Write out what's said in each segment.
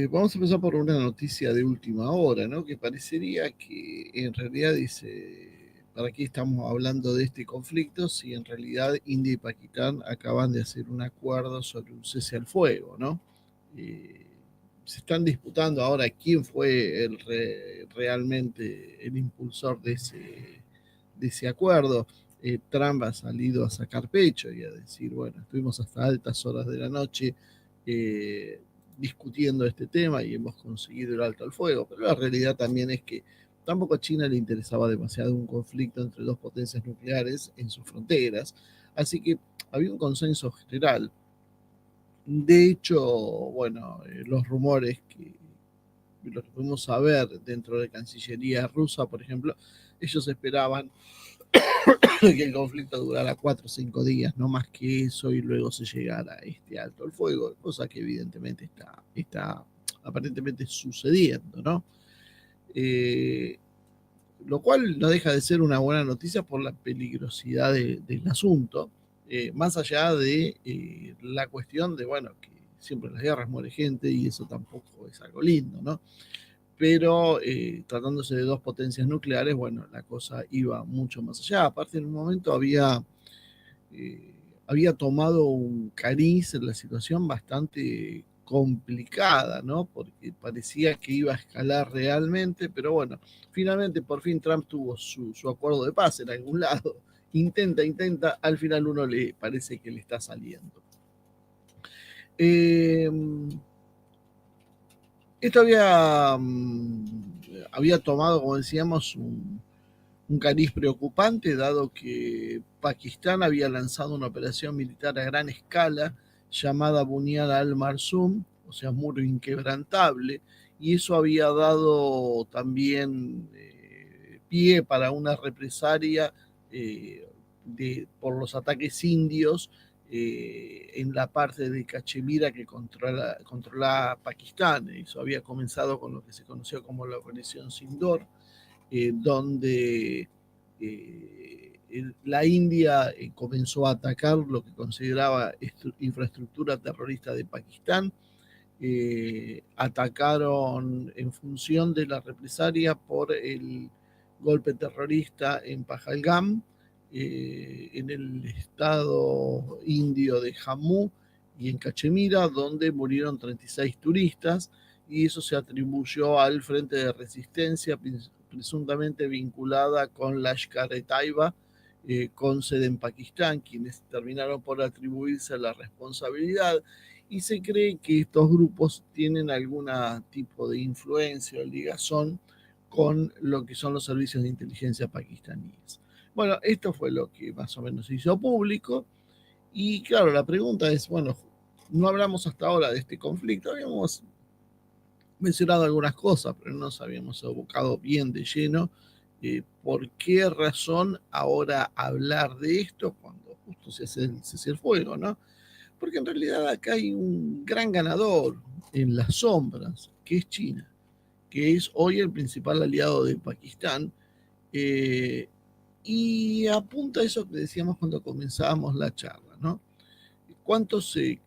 Vamos a empezar por una noticia de última hora, ¿no? Que parecería que en realidad dice, ¿para qué estamos hablando de este conflicto si en realidad India y Pakistán acaban de hacer un acuerdo sobre un cese al fuego, ¿no? Eh, Se están disputando ahora quién fue realmente el impulsor de ese acuerdo. Trump ha salido a sacar pecho y a decir, bueno, estuvimos hasta altas horas de la noche eh, discutiendo este tema y hemos conseguido el alto al fuego, pero la realidad también es que tampoco a China le interesaba demasiado un conflicto entre dos potencias nucleares en sus fronteras, así que había un consenso general. De hecho, bueno, los rumores que lo que podemos saber dentro de Cancillería rusa, por ejemplo, ellos esperaban que el conflicto durara 4 o 5 días, no más que eso, y luego se llegara a este alto el fuego, cosa que evidentemente está aparentemente sucediendo, ¿no? Eh, lo cual no deja de ser una buena noticia por la peligrosidad del asunto, más allá de la cuestión de, bueno, que siempre en las guerras muere gente y eso tampoco es algo lindo, ¿no? Pero tratándose de dos potencias nucleares, bueno, la cosa iba mucho más allá. Aparte, en un momento eh, había tomado un cariz en la situación bastante complicada, ¿no? Porque parecía que iba a escalar realmente, pero bueno, finalmente por fin Trump tuvo su acuerdo de paz en algún lado. Intenta, al final uno le parece que le está saliendo. Eh, Esto había tomado, como decíamos, un cariz preocupante, dado que Pakistán había lanzado una operación militar a gran escala llamada Bunyad al-Marsum, o sea, muro inquebrantable, y eso había dado también pie para una represalia por los ataques indios en la parte de Cachemira que controla Pakistán. Eso había comenzado con lo que se conoció como la Operación Sindor, donde la India comenzó a atacar lo que consideraba infraestructura terrorista de Pakistán. Atacaron en función de la represalia por el golpe terrorista en Pahalgam, en el estado indio de Jammu y en Cachemira, donde murieron 36 turistas, y eso se atribuyó al Frente de Resistencia, presuntamente vinculada con Lashkar-e-Taiba, con sede en Pakistán, quienes terminaron por atribuirse la responsabilidad, y se cree que estos grupos tienen algún tipo de influencia o ligazón con lo que son los servicios de inteligencia pakistaníes. Bueno, esto fue lo que más o menos se hizo público, y claro, la pregunta es, bueno, no hablamos hasta ahora de este conflicto, habíamos mencionado algunas cosas, pero no nos habíamos abocado bien de lleno. ¿Por qué razón ahora hablar de esto cuando justo se hace el cese el fuego, ¿no? Porque en realidad acá hay un gran ganador en las sombras, que es China, que es hoy el principal aliado de Pakistán, eh, y apunta a eso que decíamos cuando comenzábamos la charla, ¿no? ¿Cuánto se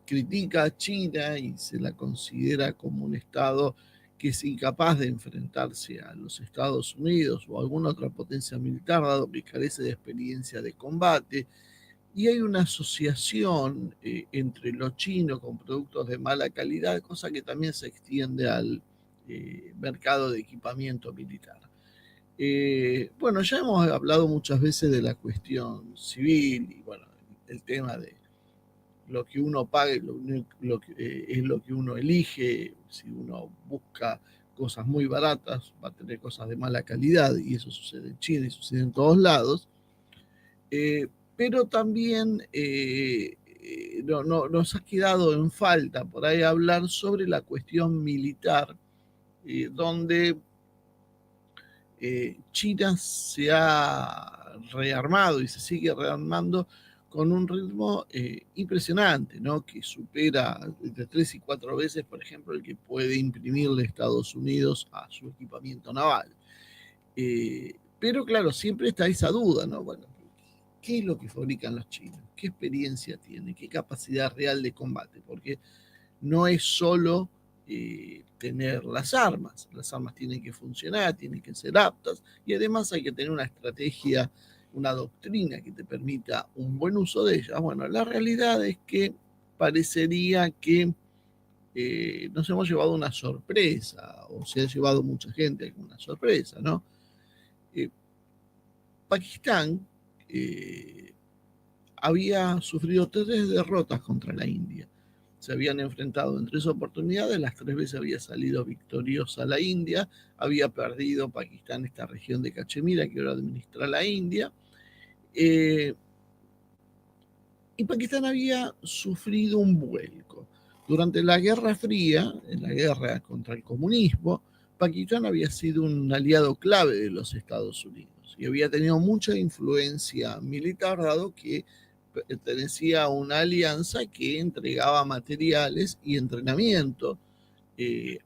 critica a China y se la considera como un Estado que es incapaz de enfrentarse a los Estados Unidos o a alguna otra potencia militar, dado que carece de experiencia de combate? Y hay una asociación entre lo chino con productos de mala calidad, cosa que también se extiende al mercado de equipamiento militar. Bueno, ya hemos hablado muchas veces de la cuestión civil y bueno, el tema de lo que uno paga es lo que uno elige. Si uno busca cosas muy baratas, va a tener cosas de mala calidad, y eso sucede en China y sucede en todos lados. Eh, pero también nos ha quedado en falta por ahí hablar sobre la cuestión militar, donde China se ha rearmado y se sigue rearmando con un ritmo impresionante, ¿no? Que supera entre 3 y 4 veces, por ejemplo, el que puede imprimirle Estados Unidos a su equipamiento naval. Pero claro, siempre está esa duda, ¿no? Bueno, ¿qué es lo que fabrican los chinos? ¿Qué experiencia tienen? ¿Qué capacidad real de combate? Porque no es solo tener las armas tienen que funcionar, tienen que ser aptas, y además hay que tener una estrategia, una doctrina que te permita un buen uso de ellas. Bueno, la realidad es que parecería que nos hemos llevado una sorpresa, o se ha llevado mucha gente una sorpresa, ¿no? Pakistán había sufrido 3 derrotas contra la India. Se habían enfrentado en 3 oportunidades, las 3 veces había salido victoriosa la India, había perdido Pakistán esta región de Cachemira que ahora administra la India, y Pakistán había sufrido un vuelco. Durante la Guerra Fría, en la guerra contra el comunismo, Pakistán había sido un aliado clave de los Estados Unidos y había tenido mucha influencia militar, dado que pertenecía a una alianza que entregaba materiales y entrenamiento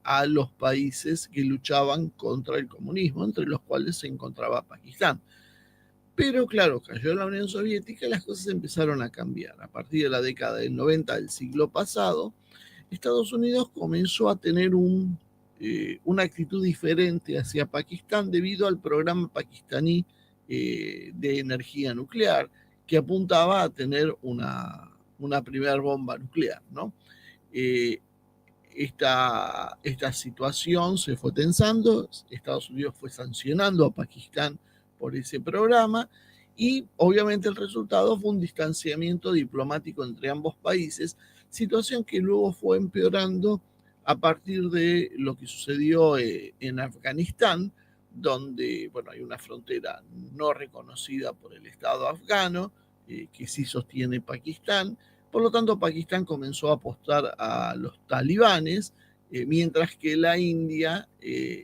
a los países que luchaban contra el comunismo, entre los cuales se encontraba Pakistán. Pero claro, cayó la Unión Soviética y las cosas empezaron a cambiar. A partir de la década del 90 del siglo pasado, Estados Unidos comenzó a tener una actitud diferente hacia Pakistán debido al programa pakistaní de energía nuclear, que apuntaba a tener una primera bomba nuclear, ¿no? Esta situación se fue tensando, Estados Unidos fue sancionando a Pakistán por ese programa, y obviamente el resultado fue un distanciamiento diplomático entre ambos países, situación que luego fue empeorando a partir de lo que sucedió en Afganistán, donde bueno, hay una frontera no reconocida por el Estado afgano, que sí sostiene Pakistán. Por lo tanto, Pakistán comenzó a apostar a los talibanes, mientras que la India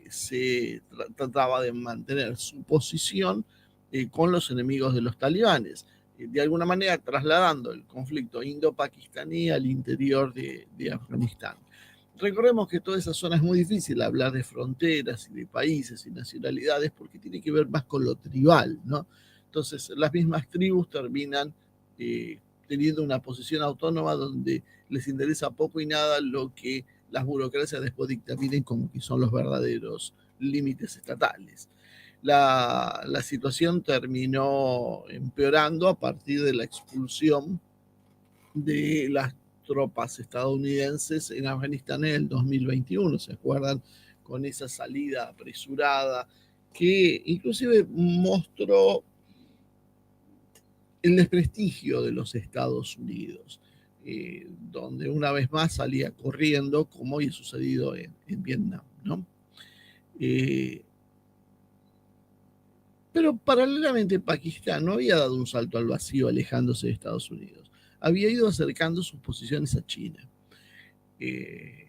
se trataba de mantener su posición con los enemigos de los talibanes, de alguna manera trasladando el conflicto indo-pakistaní al interior de Afganistán. Recordemos que toda esa zona es muy difícil hablar de fronteras y de países y nacionalidades porque tiene que ver más con lo tribal, ¿no? Entonces, las mismas tribus terminan teniendo una posición autónoma donde les interesa poco y nada lo que las burocracias después dictaminen como que son los verdaderos límites estatales. La situación terminó empeorando a partir de la expulsión de las tropas estadounidenses en Afganistán en el 2021, ¿se acuerdan? Con esa salida apresurada que inclusive mostró el desprestigio de los Estados Unidos, donde una vez más salía corriendo, como había sucedido en Vietnam, ¿no? Pero paralelamente Pakistán no había dado un salto al vacío alejándose de Estados Unidos, había ido acercando sus posiciones a China.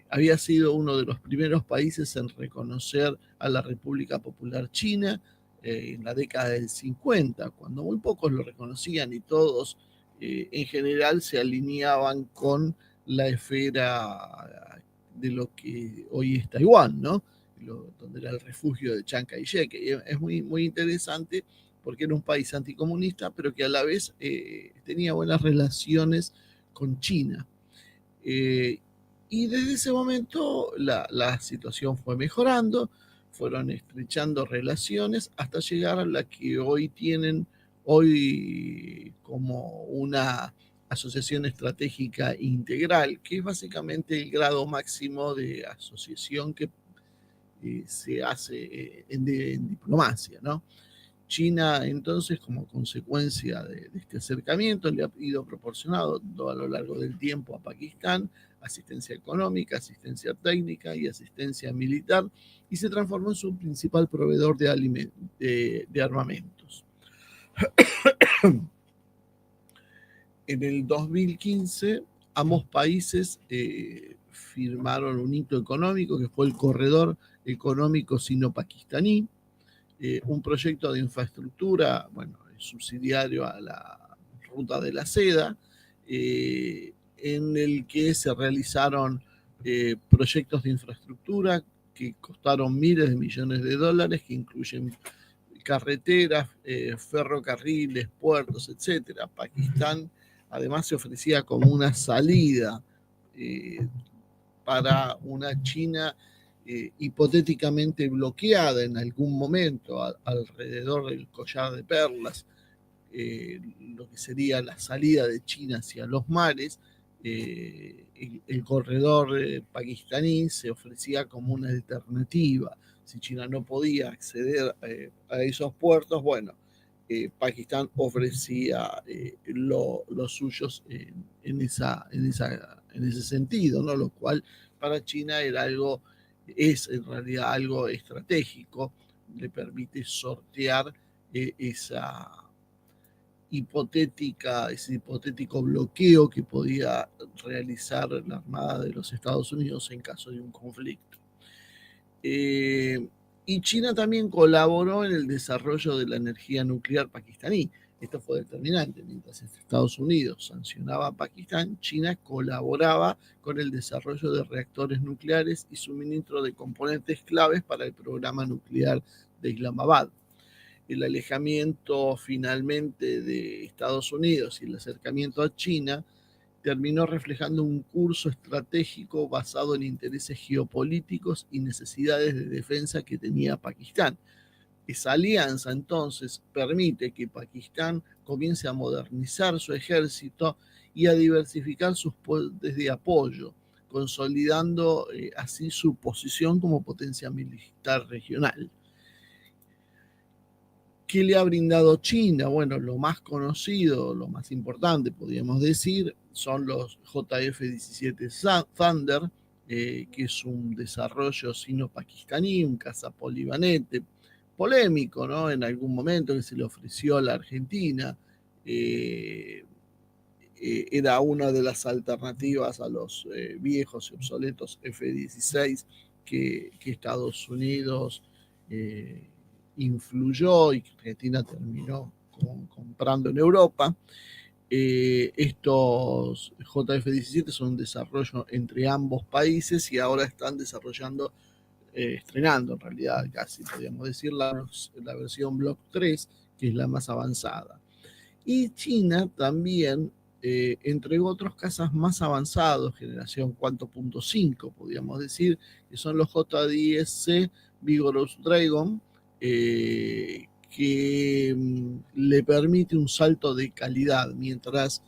Había sido uno de los primeros países en reconocer a la República Popular China en la década del 50, cuando muy pocos lo reconocían y todos en general se alineaban con la esfera de lo que hoy es Taiwán, ¿no? Donde era el refugio de Chiang Kai-shek. Es muy, muy interesante porque era un país anticomunista, pero que a la vez tenía buenas relaciones con China. Y desde ese momento la situación fue mejorando, fueron estrechando relaciones hasta llegar a la que hoy tienen como una asociación estratégica integral, que es básicamente el grado máximo de asociación que se hace en diplomacia, ¿no? China, entonces, como consecuencia de este acercamiento, le ha ido proporcionando a lo largo del tiempo a Pakistán asistencia económica, asistencia técnica y asistencia militar, y se transformó en su principal proveedor de armamentos. En el 2015, ambos países firmaron un hito económico que fue el Corredor Económico Sino-Pakistaní, un proyecto de infraestructura, bueno, subsidiario a la Ruta de la Seda, en el que se realizaron proyectos de infraestructura que costaron miles de millones de dólares, que incluyen carreteras, ferrocarriles, puertos, etcétera. Pakistán además se ofrecía como una salida para una China hipotéticamente bloqueada en algún momento alrededor del collar de perlas, lo que sería la salida de China hacia los mares, el corredor pakistaní se ofrecía como una alternativa. Si China no podía acceder a esos puertos, bueno, Pakistán ofrecía los suyos en ese sentido, ¿no? Lo cual para China era algo, es en realidad algo estratégico, le permite sortear ese hipotético bloqueo que podía realizar la Armada de los Estados Unidos en caso de un conflicto. Y China también colaboró en el desarrollo de la energía nuclear pakistaní. Esto fue determinante. Mientras Estados Unidos sancionaba a Pakistán, China colaboraba con el desarrollo de reactores nucleares y suministro de componentes claves para el programa nuclear de Islamabad. El alejamiento finalmente de Estados Unidos y el acercamiento a China terminó reflejando un curso estratégico basado en intereses geopolíticos y necesidades de defensa que tenía Pakistán. Esa alianza entonces permite que Pakistán comience a modernizar su ejército y a diversificar sus puentes de apoyo, consolidando así su posición como potencia militar regional. ¿Qué le ha brindado China? Bueno, lo más conocido, lo más importante, podríamos decir, son los JF-17 Thunder, que es un desarrollo sino-pakistaní, un cazapolibanete polémico, ¿no? En algún momento que se le ofreció a la Argentina. Era una de las alternativas a los viejos y obsoletos F-16 que Estados Unidos influyó y que Argentina terminó comprando en Europa. Estos JF-17 son un desarrollo entre ambos países y ahora están desarrollando, estrenando en realidad casi podríamos decir la versión Block 3, que es la más avanzada. Y China también entregó otros cazas más avanzados, generación 4.5, podríamos decir, que son los J-10C Vigorous Dragon, que le permite un salto de calidad, mientras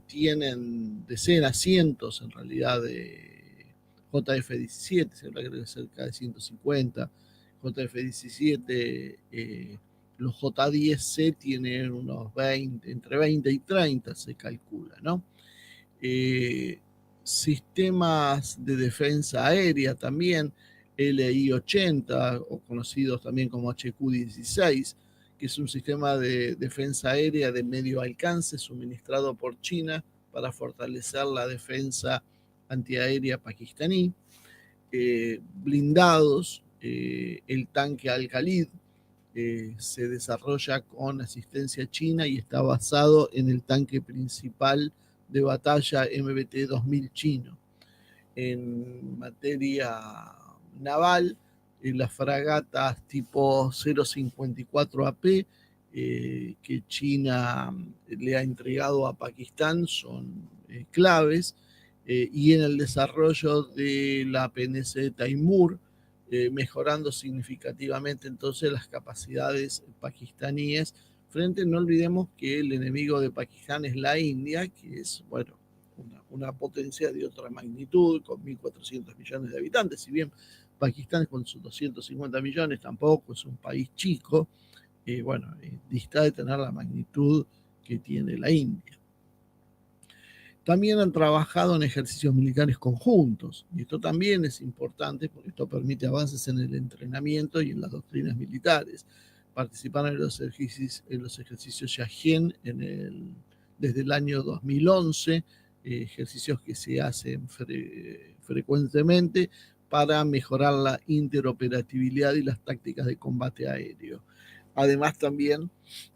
tienen decenas, cientos en realidad de JF-17, se habla creo que cerca de 150 JF-17. Los J-10C tienen unos 20, entre 20 y 30 se calcula, ¿no? Sistemas de defensa aérea también, LI-80, o conocidos también como HQ-16, que es un sistema de defensa aérea de medio alcance suministrado por China para fortalecer la defensa antiaérea pakistaní. Blindados, el tanque Al-Khalid, se desarrolla con asistencia china y está basado en el tanque principal de batalla MBT-2000 chino. En materia naval, las fragatas tipo 054 AP que China le ha entregado a Pakistán son claves, y en el desarrollo de la PNC Taimur, mejorando significativamente entonces las capacidades pakistaníes frente, no olvidemos que el enemigo de Pakistán es la India, que es, bueno, una potencia de otra magnitud, con 1.400 millones de habitantes. Si bien Pakistán con sus 250 millones tampoco es un país chico, bueno, dista de tener la magnitud que tiene la India. También han trabajado en ejercicios militares conjuntos, y esto también es importante porque esto permite avances en el entrenamiento y en las doctrinas militares. Participaron en los ejercicios Shaheen desde el año 2011, ejercicios que se hacen frecuentemente para mejorar la interoperabilidad y las tácticas de combate aéreo. Además, también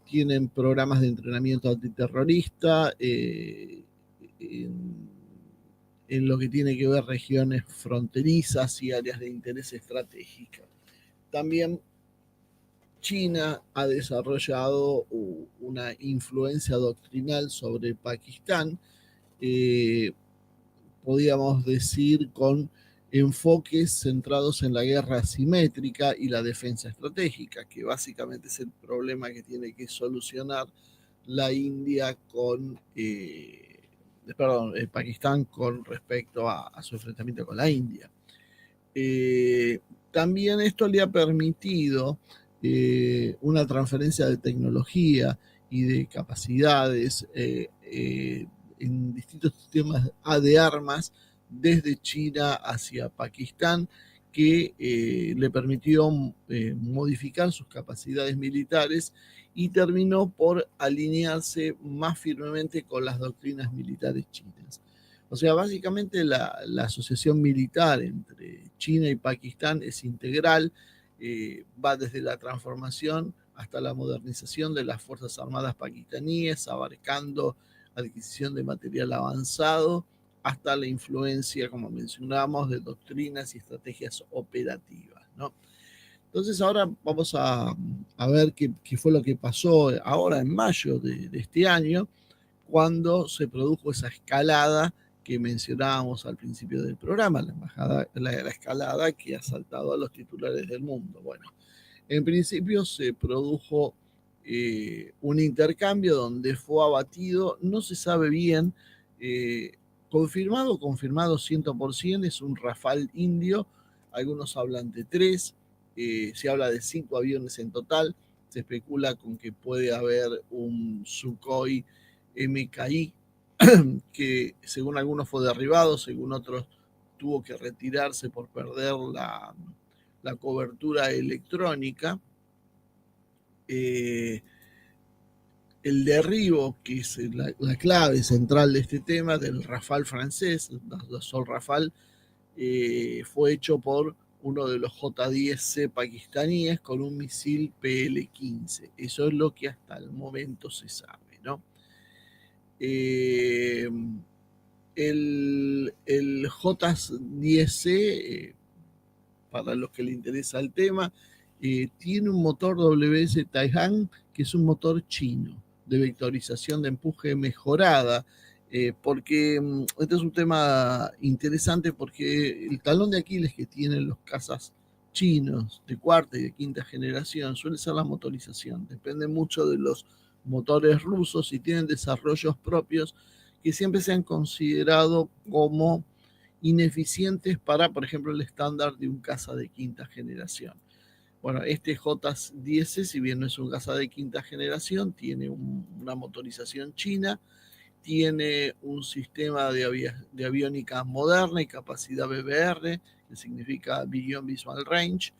tienen programas de entrenamiento antiterrorista, en lo que tiene que ver regiones fronterizas y áreas de interés estratégico. También China ha desarrollado una influencia doctrinal sobre Pakistán, podríamos decir, con enfoques centrados en la guerra asimétrica y la defensa estratégica, que básicamente es el problema que tiene que solucionar la India con, Pakistán con respecto a su enfrentamiento con la India. También esto le ha permitido una transferencia de tecnología y de capacidades en distintos sistemas de armas desde China hacia Pakistán, que le permitió modificar sus capacidades militares y terminó por alinearse más firmemente con las doctrinas militares chinas. O sea, básicamente la asociación militar entre China y Pakistán es integral, va desde la transformación hasta la modernización de las Fuerzas Armadas pakistaníes, abarcando adquisición de material avanzado, hasta la influencia, como mencionamos, de doctrinas y estrategias operativas, ¿no? Entonces ahora vamos a ver qué fue lo que pasó ahora en mayo de este año, cuando se produjo esa escalada que mencionábamos al principio del programa, la escalada que ha saltado a los titulares del mundo. Bueno, en principio se produjo un intercambio donde fue abatido, no se sabe bien, confirmado 100%, es un Rafale indio, algunos hablan de 3, se habla de 5 aviones en total, se especula con que puede haber un Sukhoi MKI, que según algunos fue derribado, según otros tuvo que retirarse por perder la cobertura electrónica. El derribo, que es la clave central de este tema, del Rafale francés, el Dassault Rafale, fue hecho por uno de los J-10C pakistaníes con un misil PL-15. Eso es lo que hasta el momento se sabe, ¿no? El J-10C, para los que le interesa el tema, tiene un motor WS Taihan, que es un motor chino de vectorización de empuje mejorada, porque este es un tema interesante, porque el talón de Aquiles que tienen los cazas chinos de cuarta y de quinta generación suele ser la motorización. Depende mucho de los motores rusos y tienen desarrollos propios que siempre se han considerado como ineficientes para, por ejemplo, el estándar de un caza de quinta generación. Bueno, este J-10, si bien no es un caza de quinta generación, tiene una motorización china, tiene un sistema de aviónica moderna y capacidad BVR, que significa Beyond Visual Range,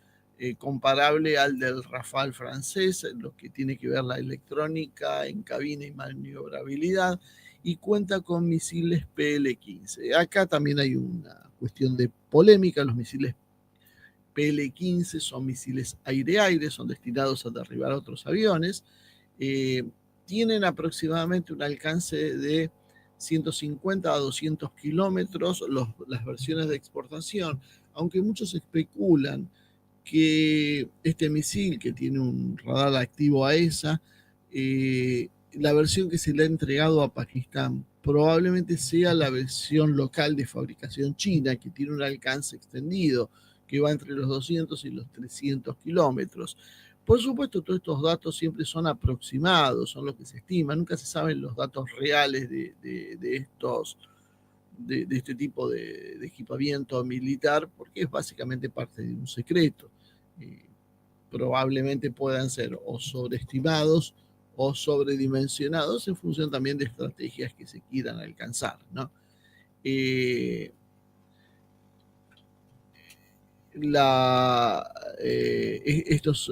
comparable al del Rafale francés, lo que tiene que ver la electrónica en cabina y maniobrabilidad, y cuenta con misiles PL-15. Acá también hay una cuestión de polémica. Los misiles PL-15 son misiles aire-aire, son destinados a derribar otros aviones. Tienen aproximadamente un alcance de 150 a 200 kilómetros las versiones de exportación, aunque muchos especulan que este misil, que tiene un radar activo AESA, la versión que se le ha entregado a Pakistán probablemente sea la versión local de fabricación china, que tiene un alcance extendido, que va entre los 200 y los 300 kilómetros. Por supuesto, todos estos datos siempre son aproximados, son lo que se estima, nunca se saben los datos reales de este tipo de equipamiento militar, porque es básicamente parte de un secreto. Probablemente puedan ser o sobreestimados o sobredimensionados en función también de estrategias que se quieran alcanzar, ¿no?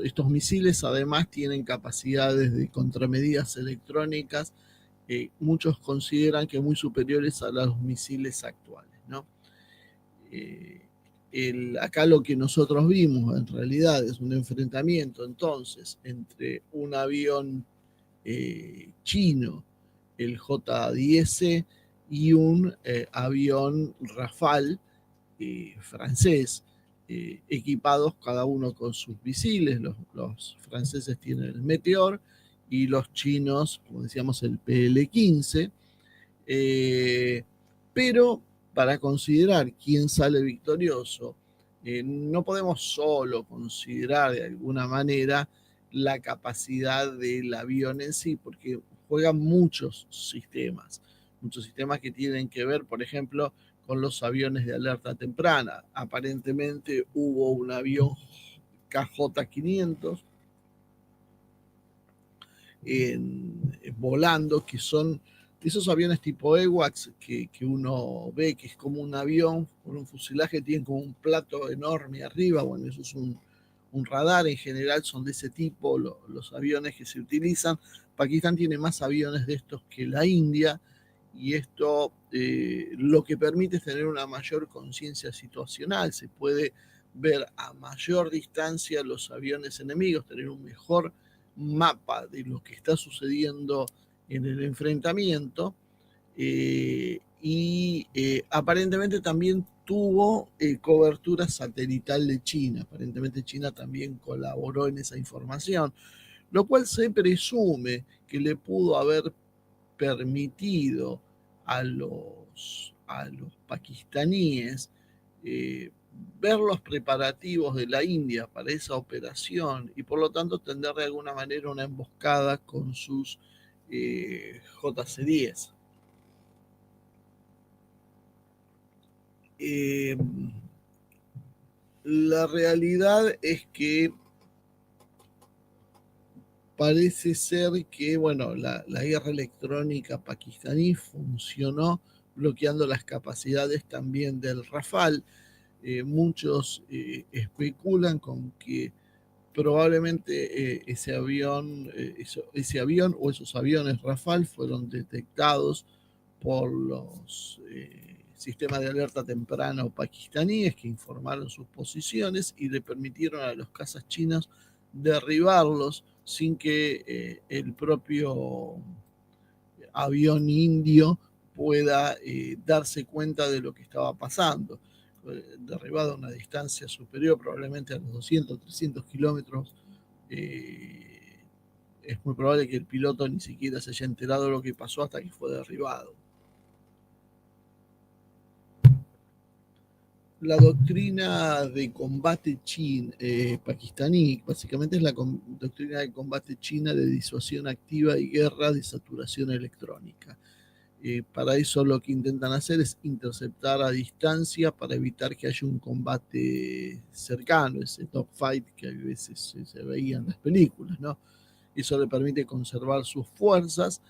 Estos misiles además tienen capacidades de contramedidas electrónicas, muchos consideran que muy superiores a los misiles actuales, ¿no? Acá lo que nosotros vimos en realidad es un enfrentamiento entonces entre un avión chino, el J-10, y un avión Rafale francés, equipados cada uno con sus misiles. Los franceses tienen el Meteor y los chinos, como decíamos, el PL-15. Pero para considerar quién sale victorioso, no podemos solo considerar de alguna manera la capacidad del avión en sí, porque juegan muchos sistemas que tienen que ver, por ejemplo, con los aviones de alerta temprana. Aparentemente hubo un avión KJ-500 volando, que son esos aviones tipo EWAX que uno ve que es como un avión con un fuselaje, tienen como un plato enorme arriba. Bueno, eso es un radar. En general son de ese tipo los aviones que se utilizan. Pakistán tiene más aviones de estos que la India, y esto lo que permite es tener una mayor conciencia situacional. Se puede ver a mayor distancia los aviones enemigos, tener un mejor mapa de lo que está sucediendo en el enfrentamiento. Aparentemente también tuvo cobertura satelital de China. Aparentemente China también colaboró en esa información, lo cual se presume que le pudo haber permitido a los pakistaníes eh, ver los preparativos de la India para esa operación, y por lo tanto tender de alguna manera una emboscada con sus JC-10. Eh, la realidad es que parece ser que, bueno, la guerra electrónica pakistaní funcionó bloqueando las capacidades también del Rafale. Muchos especulan con que probablemente ese avión o esos aviones Rafale fueron detectados por los sistemas de alerta temprano pakistaníes, que informaron sus posiciones y le permitieron a los cazas chinos derribarlos sin que el propio avión indio pueda darse cuenta de lo que estaba pasando. Derribado a una distancia superior, probablemente a los 200, 300 kilómetros, es muy probable que el piloto ni siquiera se haya enterado de lo que pasó hasta que fue derribado. La doctrina de combate pakistaní básicamente es la doctrina de combate china de disuasión activa y guerra de saturación electrónica. Para eso lo que intentan hacer es interceptar a distancia para evitar que haya un combate cercano, ese dogfight que a veces se veía en las películas, ¿no? Eso le permite conservar sus fuerzas,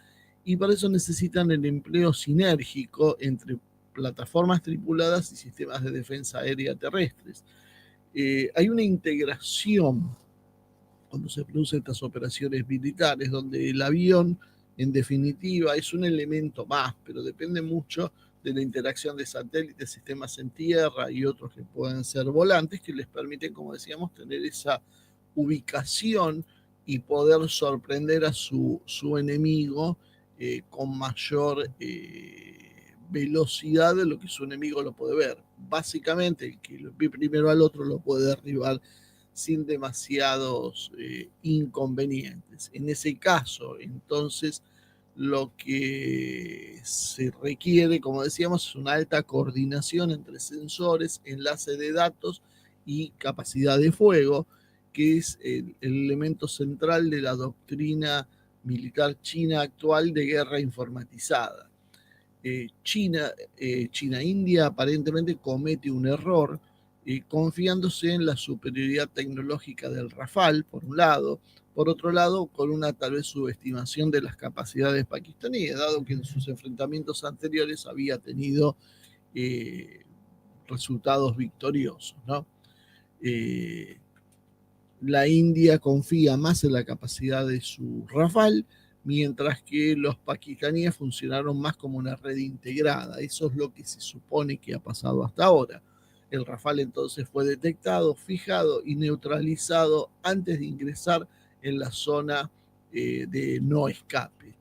y para eso necesitan el empleo sinérgico entre plataformas tripuladas y sistemas de defensa aérea terrestres. Hay una integración cuando se producen estas operaciones militares, donde el avión, en definitiva, es un elemento más, pero depende mucho de la interacción de satélites, sistemas en tierra y otros que pueden ser volantes, que les permiten, como decíamos, tener esa ubicación y poder sorprender a su enemigo con mayor velocidad de lo que su enemigo lo puede ver. Básicamente, el que lo ve primero al otro lo puede derribar sin demasiados inconvenientes. En ese caso, entonces, lo que se requiere, como decíamos, es una alta coordinación entre sensores, enlace de datos y capacidad de fuego, que es el elemento central de la doctrina militar china actual de guerra informatizada. China-India aparentemente comete un error confiándose en la superioridad tecnológica del Rafale, por un lado; por otro lado, con una tal vez subestimación de las capacidades pakistaníes, dado que en sus enfrentamientos anteriores había tenido resultados victoriosos, ¿no? La India confía más en la capacidad de su Rafale, mientras que los pakistaníes funcionaron más como una red integrada. Eso es lo que se supone que ha pasado hasta ahora. El Rafale entonces fue detectado, fijado y neutralizado antes de ingresar en la zona de no escape.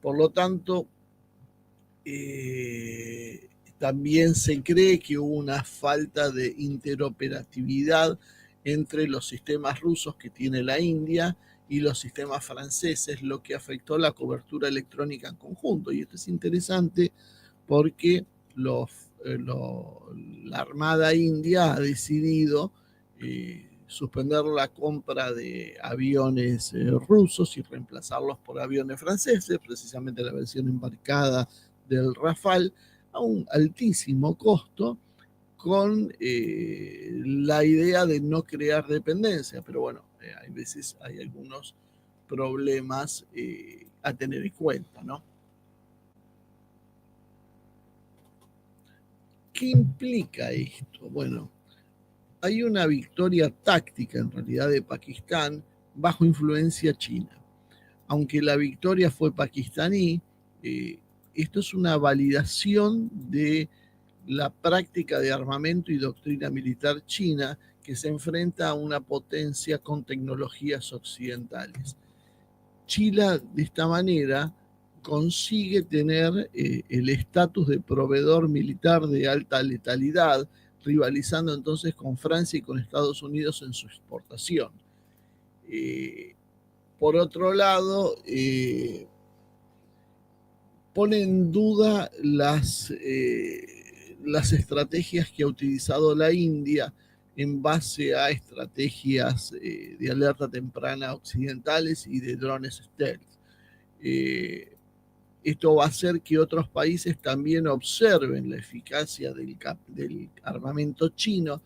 Por lo tanto, también se cree que hubo una falta de interoperatividad entre los sistemas rusos que tiene la India y los sistemas franceses, lo que afectó la cobertura electrónica en conjunto. Y esto es interesante porque la Armada India ha decidido suspender la compra de aviones rusos y reemplazarlos por aviones franceses, precisamente la versión embarcada del Rafale, a un altísimo costo, con la idea de no crear dependencia. Pero bueno, hay veces hay algunos problemas a tener en cuenta, ¿no? ¿Qué implica esto? Bueno, hay una victoria táctica en realidad de Pakistán bajo influencia china. Aunque la victoria fue pakistaní, esto es una validación de la práctica de armamento y doctrina militar china que se enfrenta a una potencia con tecnologías occidentales. China de esta manera consigue tener el estatus de proveedor militar de alta letalidad, rivalizando entonces con Francia y con Estados Unidos en su exportación. Por otro lado, pone en duda las estrategias que ha utilizado la India en base a estrategias de alerta temprana occidentales y de drones stealth. Esto va a hacer que otros países también observen la eficacia del armamento chino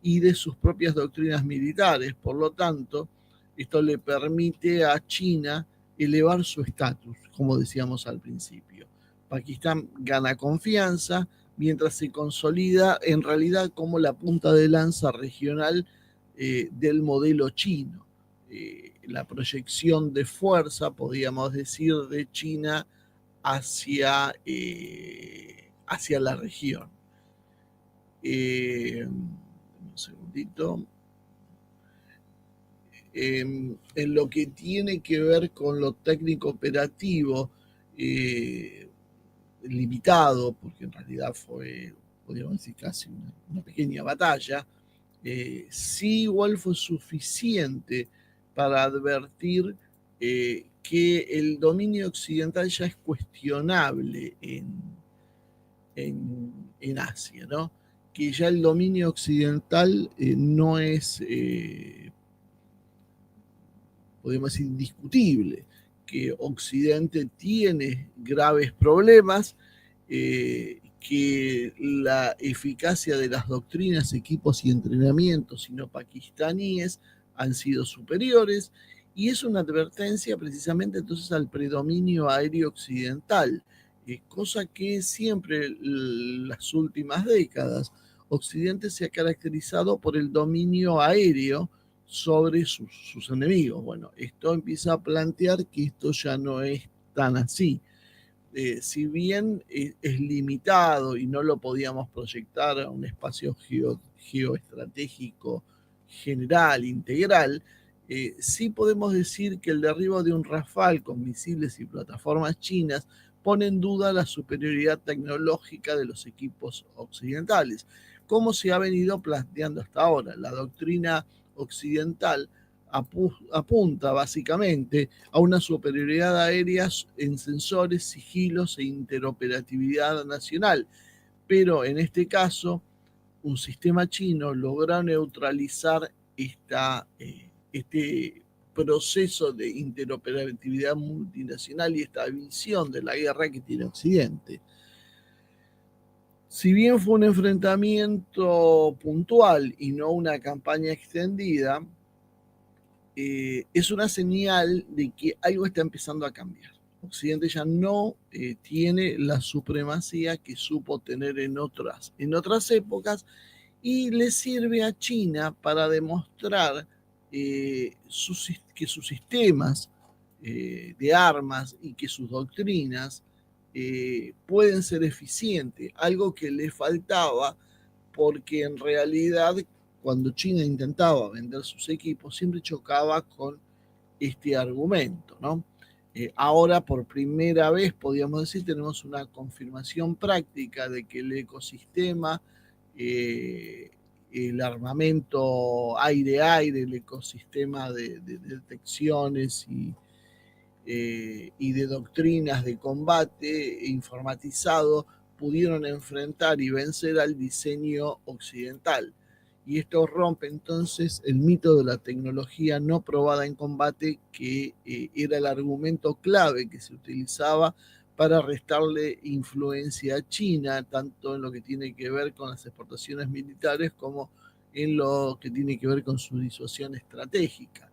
y de sus propias doctrinas militares. Por lo tanto, esto le permite a China elevar su estatus, como decíamos al principio. Pakistán gana confianza mientras se consolida en realidad como la punta de lanza regional del modelo chino. La proyección de fuerza, podríamos decir, de China hacia la región. Un segundito. En lo que tiene que ver con lo técnico operativo, limitado, porque en realidad fue, podríamos decir, casi una pequeña batalla, sí igual fue suficiente para advertir que el dominio occidental ya es cuestionable en Asia, ¿no? Que ya el dominio occidental no es, podemos decir, indiscutible, que Occidente tiene graves problemas, que la eficacia de las doctrinas, equipos y entrenamientos sino-pakistaníes han sido superiores, y es una advertencia precisamente entonces al predominio aéreo occidental, cosa que siempre las últimas décadas Occidente se ha caracterizado por el dominio aéreo sobre sus enemigos. Bueno, esto empieza a plantear que esto ya no es tan así. Si bien es limitado y no lo podíamos proyectar a un espacio geoestratégico general, integral, sí podemos decir que el derribo de un Rafale con misiles y plataformas chinas pone en duda la superioridad tecnológica de los equipos occidentales, como se ha venido planteando hasta ahora. La doctrina occidental apunta básicamente a una superioridad aérea en sensores, sigilos e interoperatividad nacional, pero en este caso un sistema chino logra neutralizar este proceso de interoperatividad multinacional y esta visión de la guerra que tiene Occidente. Si bien fue un enfrentamiento puntual y no una campaña extendida, es una señal de que algo está empezando a cambiar. Occidente ya no tiene la supremacía que supo tener en otras épocas, y le sirve a China para demostrar que sus sistemas de armas y que sus doctrinas pueden ser eficientes, algo que le faltaba porque en realidad cuando China intentaba vender sus equipos siempre chocaba con este argumento, ¿no? Ahora por primera vez, podríamos decir, tenemos una confirmación práctica de que el ecosistema, el armamento aire-aire, el ecosistema de detecciones y de doctrinas de combate informatizado pudieron enfrentar y vencer al diseño occidental. Y esto rompe entonces el mito de la tecnología no probada en combate, que era el argumento clave que se utilizaba para restarle influencia a China, tanto en lo que tiene que ver con las exportaciones militares como en lo que tiene que ver con su disuasión estratégica.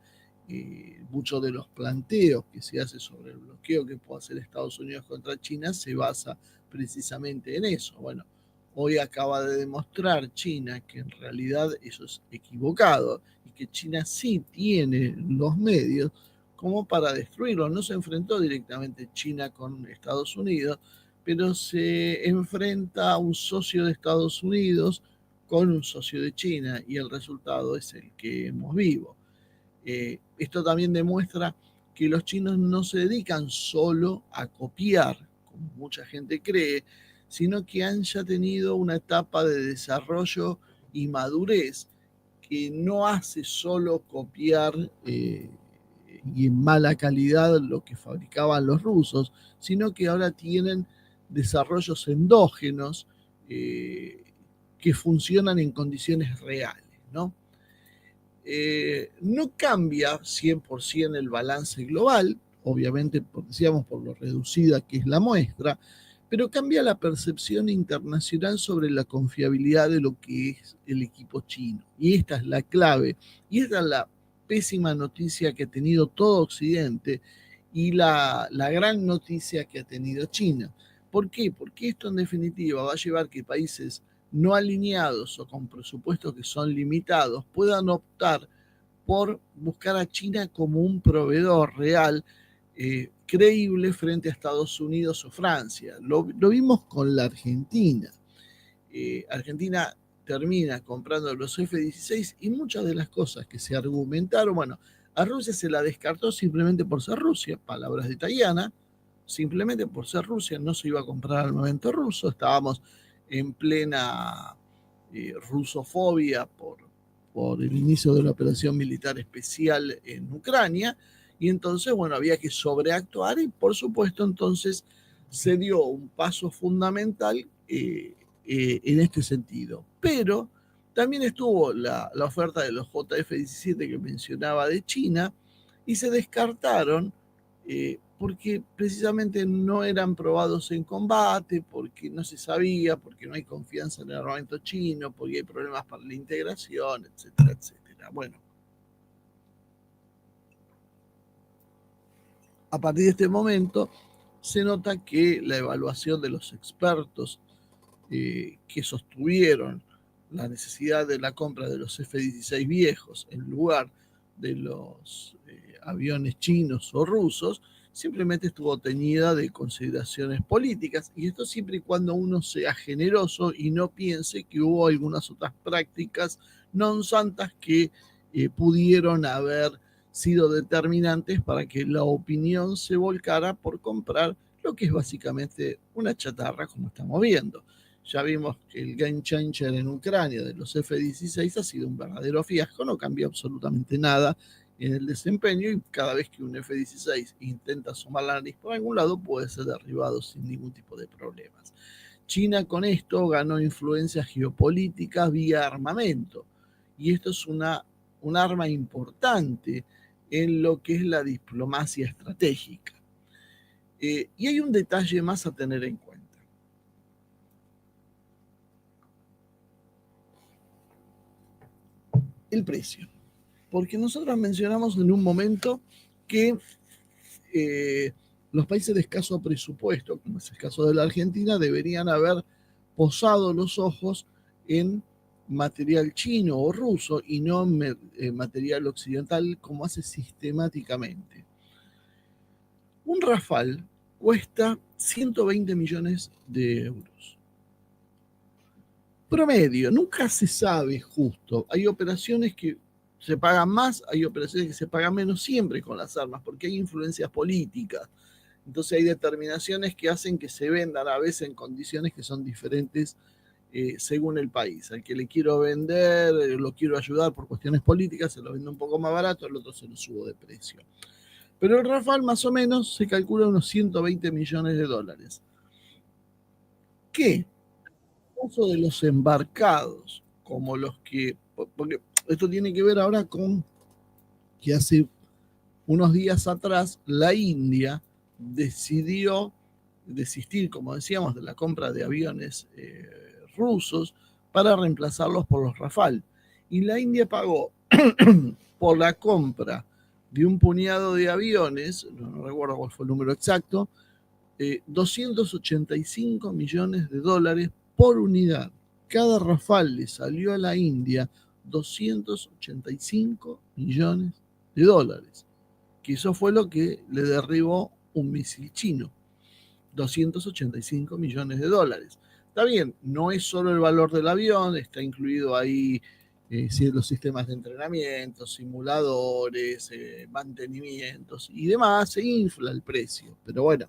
Muchos de los planteos que se hace sobre el bloqueo que puede hacer Estados Unidos contra China se basa precisamente en eso. Bueno, hoy acaba de demostrar China que en realidad eso es equivocado y que China sí tiene los medios como para destruirlo. No se enfrentó directamente China con Estados Unidos, pero se enfrenta a un socio de Estados Unidos con un socio de China y el resultado es el que hemos visto. Esto también demuestra que los chinos no se dedican solo a copiar, como mucha gente cree, sino que han ya tenido una etapa de desarrollo y madurez que no hace solo copiar y en mala calidad lo que fabricaban los rusos, sino que ahora tienen desarrollos endógenos que funcionan en condiciones reales, ¿no? No cambia 100% el balance global, obviamente, decíamos, por lo reducida que es la muestra, pero cambia la percepción internacional sobre la confiabilidad de lo que es el equipo chino. Y esta es la clave, y esta es la pésima noticia que ha tenido todo Occidente y la gran noticia que ha tenido China. ¿Por qué? Porque esto en definitiva va a llevar que países no alineados o con presupuestos que son limitados puedan optar por buscar a China como un proveedor real, creíble frente a Estados Unidos o Francia. Lo vimos con la Argentina. Argentina termina comprando los F-16 y muchas de las cosas que se argumentaron, bueno, a Rusia se la descartó simplemente por ser Rusia, palabras de Tayana, simplemente por ser Rusia no se iba a comprar armamento ruso, estábamos en plena rusofobia por el inicio de la operación militar especial en Ucrania, y entonces, bueno, había que sobreactuar y por supuesto entonces se dio un paso fundamental en este sentido. Pero también estuvo la oferta de los JF-17 que mencionaba de China y se descartaron porque precisamente no eran probados en combate, porque no se sabía, porque no hay confianza en el armamento chino, porque hay problemas para la integración, etcétera, etcétera. Bueno, a partir de este momento se nota que la evaluación de los expertos que sostuvieron la necesidad de la compra de los F-16 viejos en lugar de los aviones chinos o rusos, simplemente estuvo teñida de consideraciones políticas, y esto siempre y cuando uno sea generoso y no piense que hubo algunas otras prácticas non santas que pudieron haber sido determinantes para que la opinión se volcara por comprar lo que es básicamente una chatarra, como estamos viendo. Ya vimos que el game changer en Ucrania de los F-16 ha sido un verdadero fiasco, no cambió absolutamente nada en el desempeño, y cada vez que un F-16 intenta asomar la nariz por algún lado puede ser derribado sin ningún tipo de problemas. China con esto ganó influencia geopolítica vía armamento, y esto es un arma importante en lo que es la diplomacia estratégica. Y hay un detalle más a tener en cuenta. El precio. Porque nosotros mencionamos en un momento que los países de escaso presupuesto, como es el caso de la Argentina, deberían haber posado los ojos en material chino o ruso y no en material occidental, como hace sistemáticamente. Un Rafale cuesta 120 millones de euros. Promedio, nunca se sabe justo. Hay operaciones que se pagan más, hay operaciones que se pagan menos, siempre con las armas, porque hay influencias políticas. Entonces hay determinaciones que hacen que se vendan a veces en condiciones que son diferentes según el país. Al que le quiero vender, lo quiero ayudar por cuestiones políticas, se lo vendo un poco más barato, al otro se lo subo de precio. Pero el Rafale más o menos se calcula unos 120 millones de dólares. qué? En el caso de los embarcados, como los que, porque esto tiene que ver ahora con que hace unos días atrás la India decidió desistir, como decíamos, de la compra de aviones rusos para reemplazarlos por los Rafale. Y la India pagó por la compra de un puñado de aviones, no recuerdo cuál fue el número exacto, 285 millones de dólares por unidad. Cada Rafale le salió a la India 285 millones de dólares, que eso fue lo que le derribó un misil chino. 285 millones de dólares. Está bien, no es solo el valor del avión, está incluido ahí los sistemas de entrenamiento, simuladores, mantenimientos y demás, se infla el precio. Pero bueno,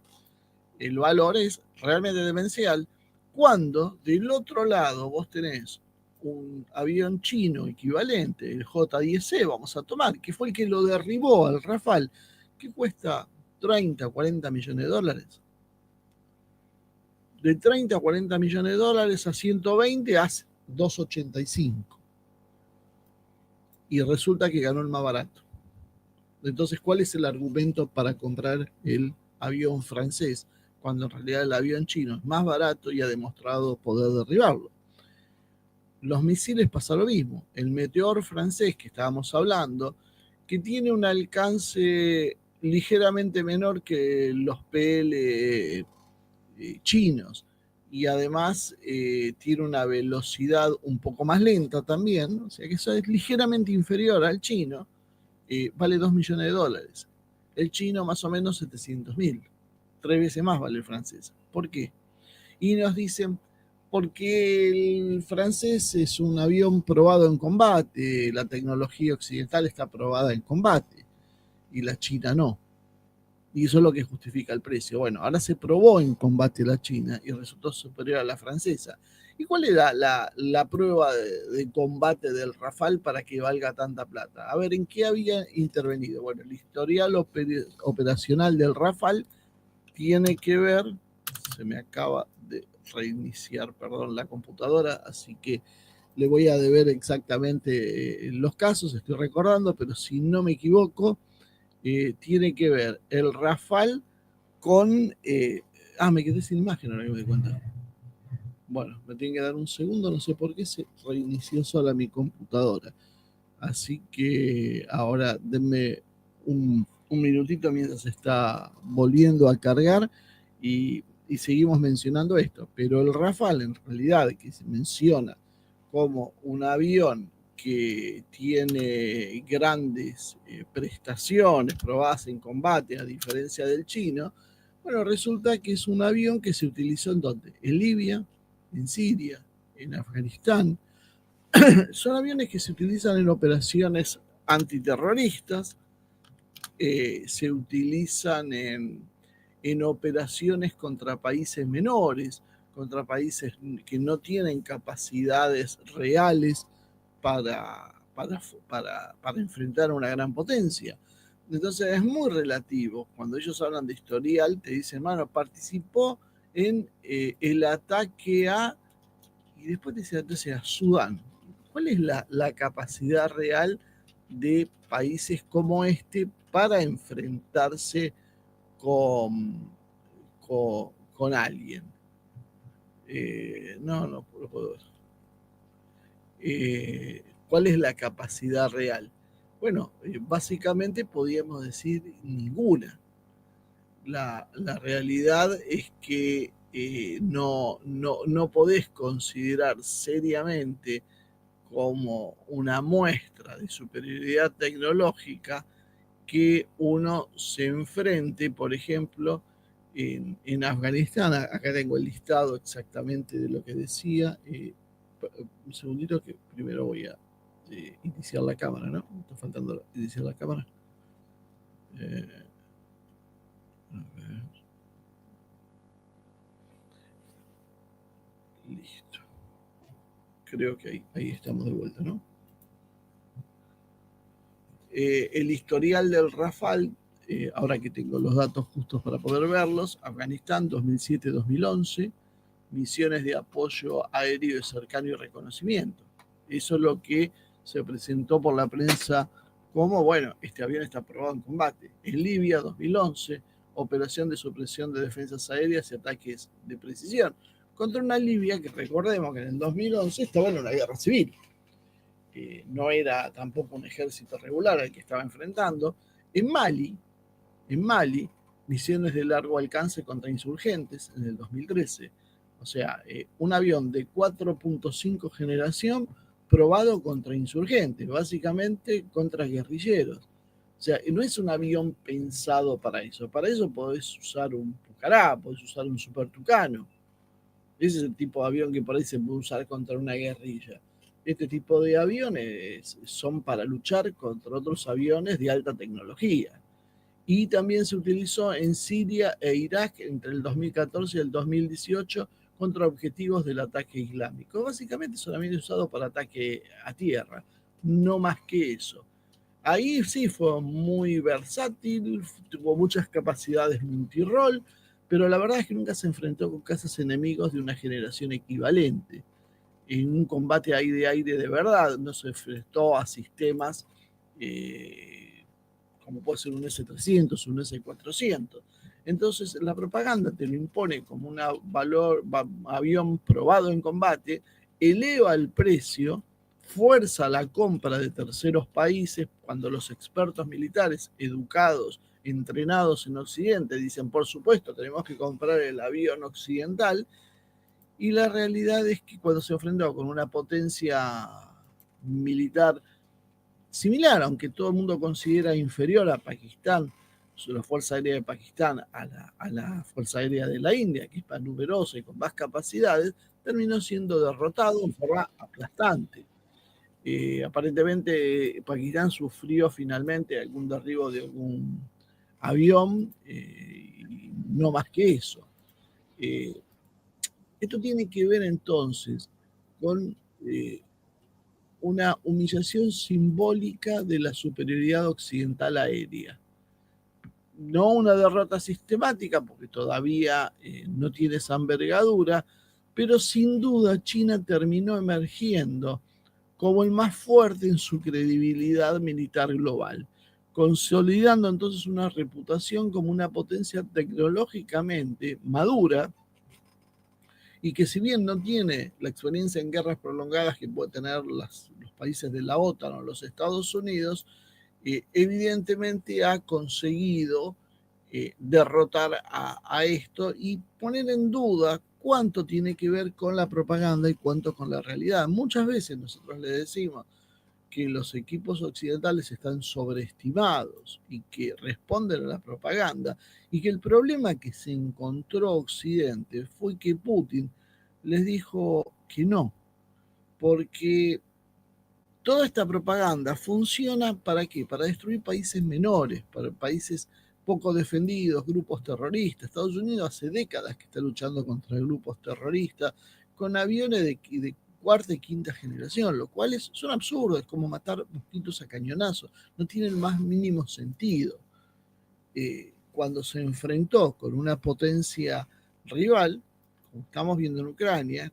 el valor es realmente demencial cuando del otro lado vos tenés un avión chino equivalente, el J-10C, vamos a tomar, que fue el que lo derribó al Rafale, que cuesta 30, 40 millones de dólares. De 30 a 40 millones de dólares a 120 hace 285. Y resulta que ganó el más barato. Entonces, ¿cuál es el argumento para comprar el avión francés cuando en realidad el avión chino es más barato y ha demostrado poder derribarlo? Los misiles pasa lo mismo. El Meteor francés que estábamos hablando, que tiene un alcance ligeramente menor que los PL chinos y además tiene una velocidad un poco más lenta también, o sea que eso es ligeramente inferior al chino, vale 2 millones de dólares. El chino más o menos 700.000, 3 veces más vale el francés. ¿Por qué? Y nos dicen, porque el francés es un avión probado en combate, la tecnología occidental está probada en combate y la China no. Y eso es lo que justifica el precio. Bueno, ahora se probó en combate la China y resultó superior a la francesa. ¿Y cuál era la prueba de combate del Rafale para que valga tanta plata? A ver, ¿en qué había intervenido? Bueno, el historial operacional del Rafale tiene que ver, se me acaba de reiniciar, perdón, la computadora, así que le voy a deber exactamente los casos, estoy recordando, pero si no me equivoco, tiene que ver el Rafale con... me quedé sin imagen, ahora que me di cuenta. Bueno, me tiene que dar un segundo, no sé por qué se reinició sola mi computadora. Así que ahora denme un minutito mientras se está volviendo a cargar y seguimos mencionando esto. Pero el Rafale, en realidad, que se menciona como un avión que tiene grandes prestaciones probadas en combate, a diferencia del chino, bueno, resulta que es un avión que se utilizó en ¿dónde? En Libia, en Siria, en Afganistán. Son aviones que se utilizan en operaciones antiterroristas, se utilizan en operaciones contra países menores, contra países que no tienen capacidades reales para enfrentar a una gran potencia. Entonces es muy relativo. Cuando ellos hablan de historial, te dicen, mano, participó en el ataque a, y después te dicen, entonces a Sudán. ¿Cuál es la capacidad real de países como este para enfrentarse con, con alguien? No lo puedo ver. ¿Cuál es la capacidad real? Bueno, básicamente podríamos decir ninguna. La realidad es que no podés considerar seriamente como una muestra de superioridad tecnológica que uno se enfrente, por ejemplo, en Afganistán. Acá tengo el listado exactamente de lo que decía. Un segundito que primero voy a iniciar la cámara, ¿no? Está faltando iniciar la cámara. A ver. Listo. Creo que ahí estamos de vuelta, ¿no? El historial del Rafale, ahora que tengo los datos justos para poder verlos: Afganistán 2007-2011, misiones de apoyo aéreo cercano y reconocimiento. Eso es lo que se presentó por la prensa como, bueno, este avión está probado en combate. En Libia, 2011, operación de supresión de defensas aéreas y ataques de precisión, contra una Libia que recordemos que en el 2011 estaba en una guerra civil. No era tampoco un ejército regular al que estaba enfrentando. En Mali, misiones de largo alcance contra insurgentes en el 2013. O sea, un avión de 4.5 generación probado contra insurgentes, básicamente contra guerrilleros. O sea, no es un avión pensado para eso. Para eso podés usar un Pucará, podés usar un Super Tucano. Ese es el tipo de avión que por ahí se puede usar contra una guerrilla. Este tipo de aviones son para luchar contra otros aviones de alta tecnología. Y también se utilizó en Siria e Irak entre el 2014 y el 2018 contra objetivos del ataque islámico. Básicamente solamente usado para ataque a tierra, no más que eso. Ahí sí fue muy versátil, tuvo muchas capacidades multirol, pero la verdad es que nunca se enfrentó con cazas enemigos de una generación equivalente. En un combate aire-aire de verdad, no se enfrentó a sistemas como puede ser un S-300, un S-400. Entonces la propaganda te lo impone como un avión probado en combate, eleva el precio, fuerza la compra de terceros países cuando los expertos militares educados, entrenados en Occidente, dicen, por supuesto, tenemos que comprar el avión occidental, y la realidad es que cuando se enfrentó con una potencia militar similar, aunque todo el mundo considera inferior a Pakistán, la Fuerza Aérea de Pakistán a la Fuerza Aérea de la India, que es más numerosa y con más capacidades, terminó siendo derrotado en forma aplastante. Aparentemente Pakistán sufrió finalmente algún derribo de algún avión, y no más que eso. Esto tiene que ver entonces con una humillación simbólica de la superioridad occidental aérea. No una derrota sistemática, porque todavía no tiene esa envergadura, pero sin duda China terminó emergiendo como el más fuerte en su credibilidad militar global, consolidando entonces una reputación como una potencia tecnológicamente madura, y que si bien no tiene la experiencia en guerras prolongadas que pueden tener los países de la OTAN o los Estados Unidos, evidentemente ha conseguido derrotar a esto y poner en duda cuánto tiene que ver con la propaganda y cuánto con la realidad. Muchas veces nosotros le decimos que los equipos occidentales están sobreestimados y que responden a la propaganda, y que el problema que se encontró Occidente fue que Putin les dijo que no, porque toda esta propaganda funciona ¿para qué? Para destruir países menores, para países poco defendidos, grupos terroristas. Estados Unidos hace décadas que está luchando contra grupos terroristas con aviones de cuarta y quinta generación, lo cual es un absurdo, es como matar mosquitos a cañonazos, no tiene el más mínimo sentido. Cuando se enfrentó con una potencia rival, como estamos viendo en Ucrania,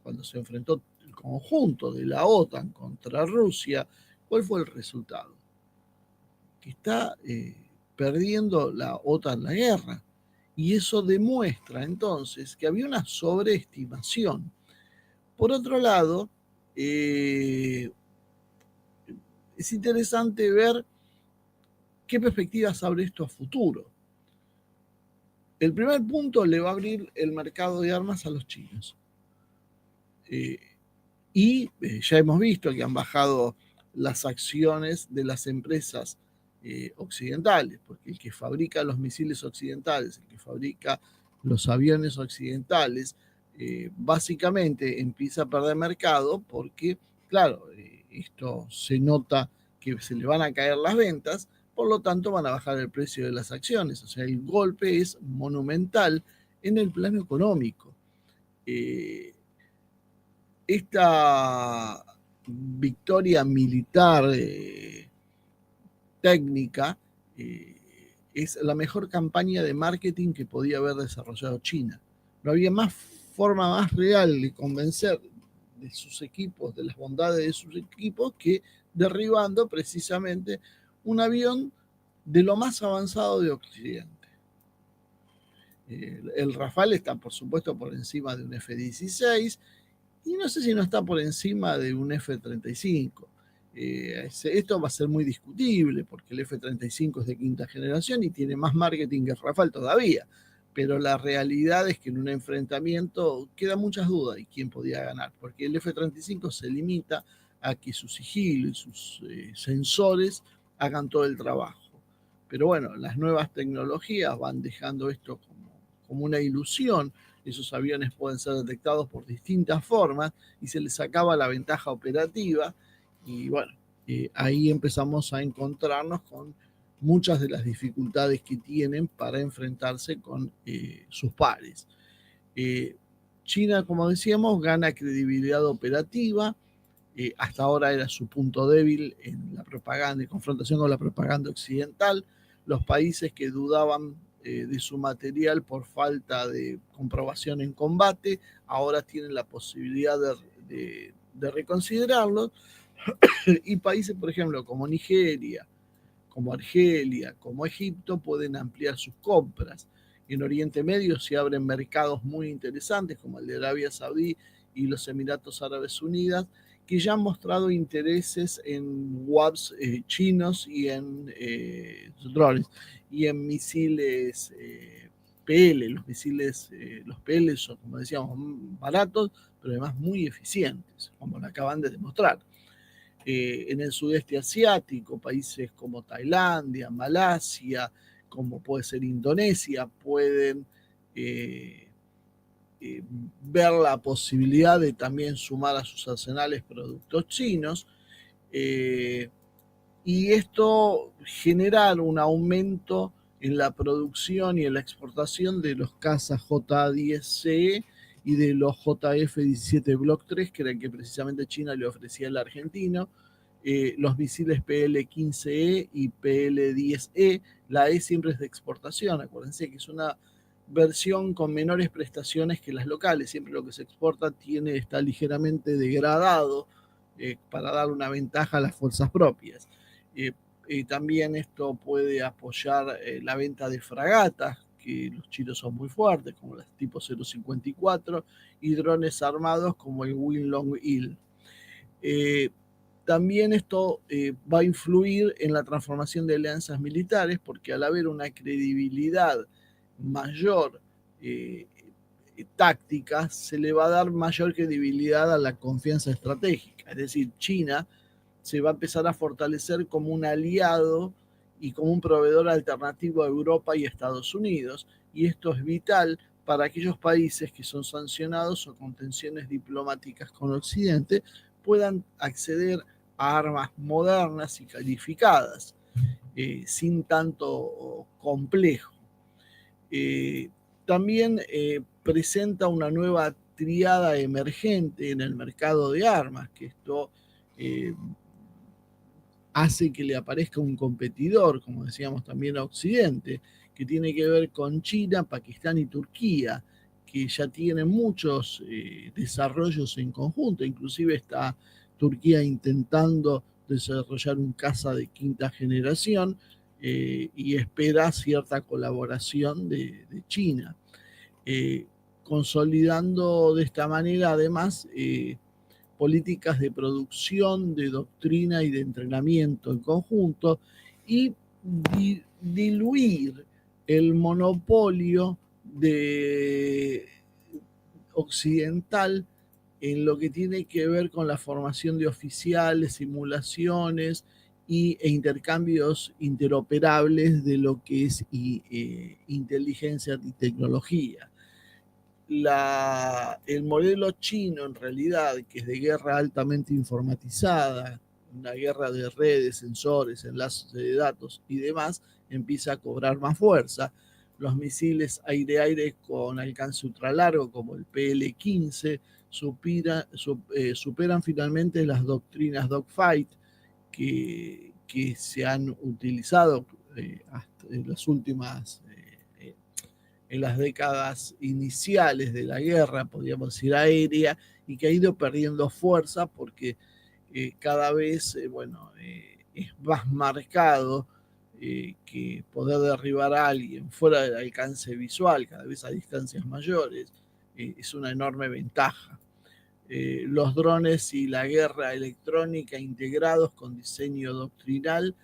cuando se enfrentó el conjunto de la OTAN contra Rusia, ¿cuál fue el resultado? Que está perdiendo la OTAN la guerra. Y eso demuestra entonces que había una sobreestimación. Por otro lado, es interesante ver qué perspectivas abre esto a futuro. El primer punto, le va a abrir el mercado de armas a los chinos. Y ya hemos visto que han bajado las acciones de las empresas occidentales, porque el que fabrica los misiles occidentales, el que fabrica los aviones occidentales, básicamente empieza a perder mercado porque, claro, esto se nota que se le van a caer las ventas, por lo tanto van a bajar el precio de las acciones. O sea, el golpe es monumental en el plano económico. Esta victoria militar técnica es la mejor campaña de marketing que podía haber desarrollado China. No había más forma más real de convencer de sus equipos, de las bondades de sus equipos, que derribando precisamente un avión de lo más avanzado de Occidente. El Rafale está, por supuesto, por encima de un F-16 y no sé si no está por encima de un F-35. Esto va a ser muy discutible porque el F-35 es de quinta generación y tiene más marketing que el Rafale todavía. Pero la realidad es que en un enfrentamiento quedan muchas dudas de quién podía ganar, porque el F-35 se limita a que su sigilo y sus sensores hagan todo el trabajo. Pero bueno, las nuevas tecnologías van dejando esto como una ilusión. Esos aviones pueden ser detectados por distintas formas y se les acaba la ventaja operativa y bueno, ahí empezamos a encontrarnos con muchas de las dificultades que tienen para enfrentarse con sus pares. China, como decíamos, gana credibilidad operativa. Hasta ahora era su punto débil en la propaganda, en confrontación con la propaganda occidental. Los países que dudaban de su material por falta de comprobación en combate, ahora tienen la posibilidad de reconsiderarlo. Y países, por ejemplo, como Nigeria, como Argelia, como Egipto, pueden ampliar sus compras. En Oriente Medio se abren mercados muy interesantes, como el de Arabia Saudí y los Emiratos Árabes Unidos, que ya han mostrado intereses en WAPs chinos y en drones y en misiles PL. Los misiles, los PL son, como decíamos, baratos, pero además muy eficientes, como lo acaban de demostrar. En el sudeste asiático, países como Tailandia, Malasia, como puede ser Indonesia, pueden ver la posibilidad de también sumar a sus arsenales productos chinos, y esto generar un aumento en la producción y en la exportación de los cazas J-10C y de los JF-17 Block 3, que era el que precisamente China le ofrecía al argentino, los misiles PL-15E y PL-10E. La E siempre es de exportación, acuérdense que es una versión con menores prestaciones que las locales, siempre lo que se exporta está ligeramente degradado para dar una ventaja a las fuerzas propias. También esto puede apoyar la venta de fragatas, que los chinos son muy fuertes, como las tipo 054, y drones armados como el Wing Long Il. También esto va a influir en la transformación de alianzas militares, porque al haber una credibilidad mayor táctica, se le va a dar mayor credibilidad a la confianza estratégica. Es decir, China se va a empezar a fortalecer como un aliado y como un proveedor alternativo a Europa y Estados Unidos. Y esto es vital para aquellos países que son sancionados o con tensiones diplomáticas con Occidente, puedan acceder a armas modernas y calificadas, sin tanto complejo. También presenta una nueva triada emergente en el mercado de armas, que esto hace que le aparezca un competidor, como decíamos también a Occidente, que tiene que ver con China, Pakistán y Turquía, que ya tienen muchos desarrollos en conjunto. Inclusive está Turquía intentando desarrollar un caza de quinta generación y espera cierta colaboración de China. Consolidando de esta manera, además, políticas de producción, de doctrina y de entrenamiento en conjunto, y diluir el monopolio de occidental en lo que tiene que ver con la formación de oficiales, simulaciones e intercambios interoperables de lo que es inteligencia y tecnología. El modelo chino, en realidad, que es de guerra altamente informatizada, una guerra de redes, sensores, enlaces de datos y demás, empieza a cobrar más fuerza. Los misiles aire-aire con alcance ultralargo, como el PL-15, superan finalmente las doctrinas dogfight que se han utilizado hasta en las últimas en las décadas iniciales de la guerra, podríamos decir aérea, y que ha ido perdiendo fuerza porque cada vez, es más marcado que poder derribar a alguien fuera del alcance visual, cada vez a distancias mayores, es una enorme ventaja. Los drones y la guerra electrónica integrados con diseño doctrinal